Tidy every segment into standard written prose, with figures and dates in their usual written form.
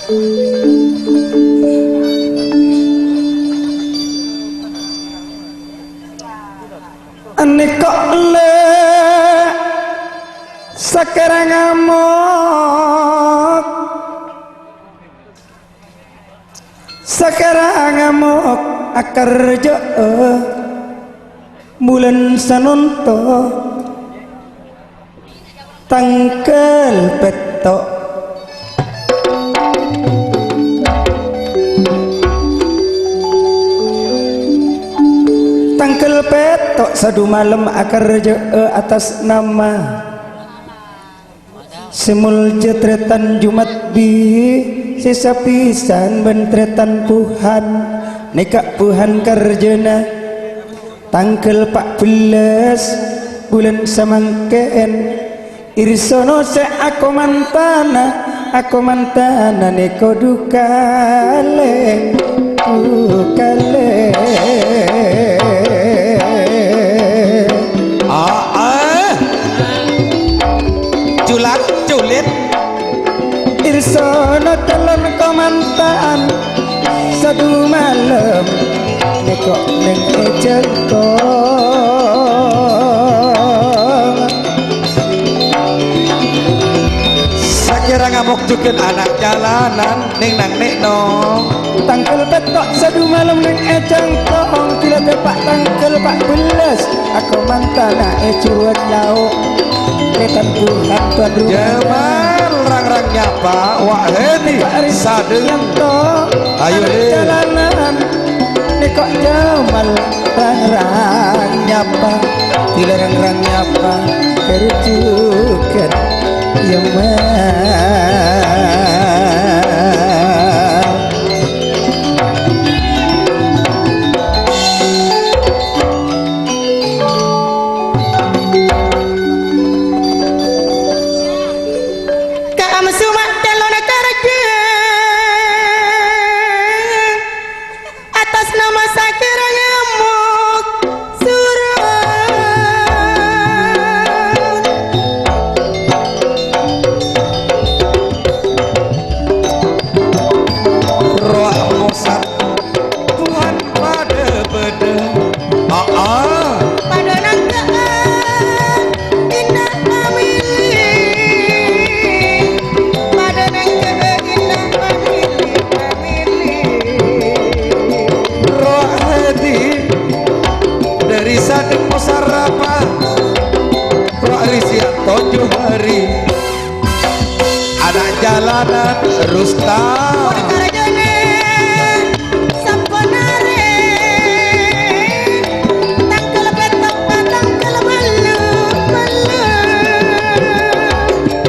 Ane kok le sekarang ngamuk, sekarang ngamuk akar jo bulan sanonto tangkel petok tangkel petok sadu malam akar jo atas nama semul jetretan Jumat bi sisa pisan bentretan puhan nekak puhan karjana tangkel 14 bulan samangken irsono se aku mantana neko dukale julat julit irsono telon komantan sadu malam neko neng ejengkong sakira ngamuk jukin anak jalanan ning nang nekno tangkel petok sadu malam neng ejengkong tila tepak tangkel 14 aku mantana cuat lauk letan Tuhan tuan rumah jaman rang-rang nyapa wak heni sadeng ayo jalanan nekok jamal rang-rang nyapa tila rang-rang nyapa kerucukan yang jalanan Rustam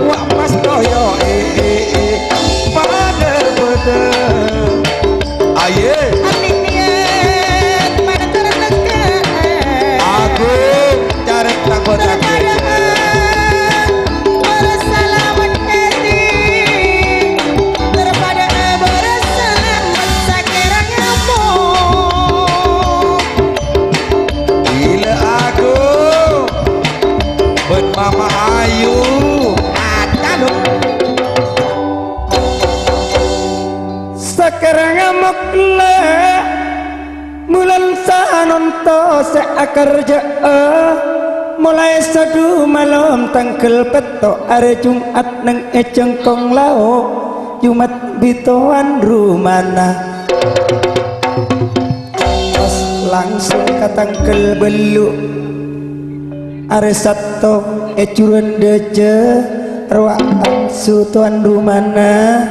wak mas doyo pada bede aye aku cari takut Mama Ayu ada sekarang ngamuk le mulan sanonto se akar mulai sadu malam tangkel petok are Jumat neng ejengkong lao Jumat bitoan rumana pas langsung ke tangkel beluk are sato ecuran deje ruang sutuan rumana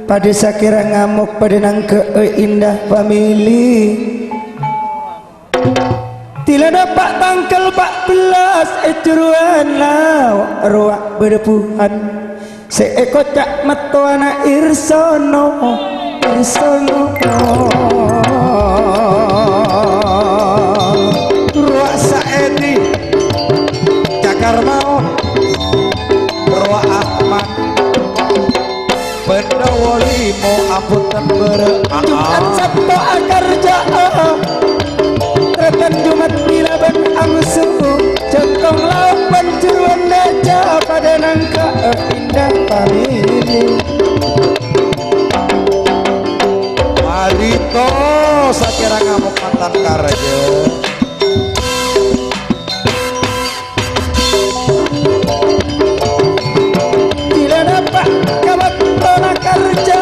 pada sakira ngamuk pada nang ke indah family tila dapat tangkel 14 ecuran lau ruang berdepuhan seeko cak meto anak irsono ruak saedi cakar maut ruak Ahmad pendawa limo apunten Jumat Sabtu akar jaa retan Jumat bila ben amsu cekong lauk penjuruan daja pada nangka indah family Selatan Karja. Bila dapat kabatona kerja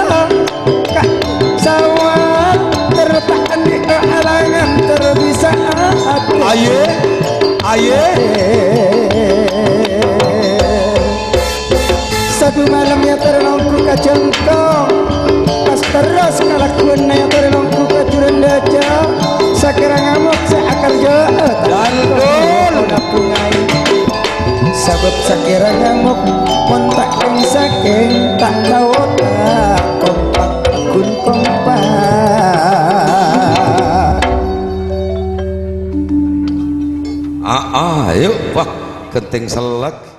kak sawah tertahan di alangan terbisa hati. Aye, aye. Satu malam ya terlongku kacengkong pas terus kalakuan ya terlongku kacuran daca sakira ngamuk seakar jahat Dalgol. napungai sabab sakira ngamuk montak yang saking tak tahu tak kompak kun kompak. Ayo, wah, genting selek.